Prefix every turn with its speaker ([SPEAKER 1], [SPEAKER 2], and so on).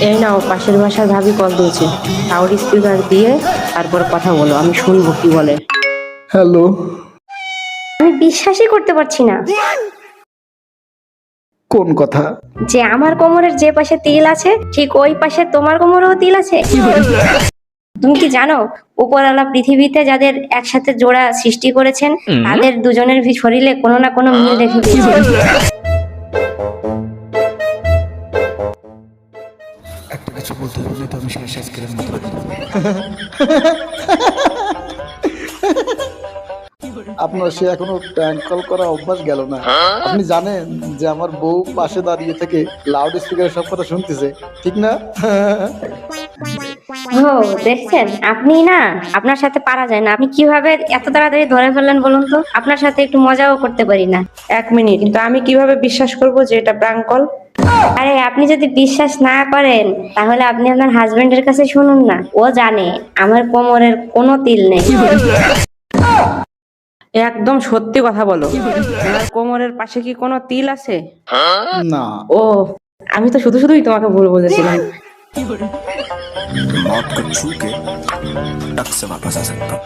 [SPEAKER 1] এই নাও, পাশের বাসার ভাবি কল দিয়েছে। লাউড স্পিকার দিয়ে তারপর কথা বলো, আমি শুনবো কি বলে।
[SPEAKER 2] হ্যালো।
[SPEAKER 3] আমি বিশ্বাসই করতে পারছি না
[SPEAKER 2] কোন কথা?
[SPEAKER 3] যে আমার কোমরের যে পাশে তিল আছে ঠিক ওই পাশে তোমার কোমরেও তিল আছে। তুমি কি জানো উপরওয়ালা পৃথিবীতে যাদের একসাথে জোড়া সৃষ্টি করেছেন তাদের দুজনের শরীরে কোনো না কোনো মিল রেখে দিয়েছেন।
[SPEAKER 4] একটা কিছু বলতে বললে তো আমি শেষ আজকের মতো।
[SPEAKER 2] আপনার সে এখনো প্র্যাঙ্ক কল করা অভ্যাস গেল না। আপনি জানেন যে আমার বউ পাশে দাঁড়িয়ে থেকে লাউড স্পিকারে সব কথা শুনতেছে, ঠিক না?
[SPEAKER 3] ও দেখছেন, আপনি না, আপনার সাথে পারা যায় না। আপনি কিভাবে এত তাড়াতাড়ি ধরে ফেললেন বলুন তো? আপনার সাথে একটু মজাও করতে পারি না।
[SPEAKER 1] 1 মিনিট, কিন্তু আমি কিভাবে বিশ্বাস করবো যে এটা প্র্যাঙ্ক কল?
[SPEAKER 3] আরে আপনি যদি বিশ্বাস না করেন তাহলে আপনি আপনার হাজবেন্ডের কাছে শুনুন না, ও জানে আমার কোমরের কোনো তিল নেই।
[SPEAKER 1] একদম সত্যি কথা বলো, তোমার কোমরের পাশে কি কোনো তিল আছে?
[SPEAKER 2] না।
[SPEAKER 1] ও, আমি তো শুধু শুধুই তোমাকে ভুল বলেছিলাম।
[SPEAKER 4] मौत को छू के टक से वापस आ सकता हूँ।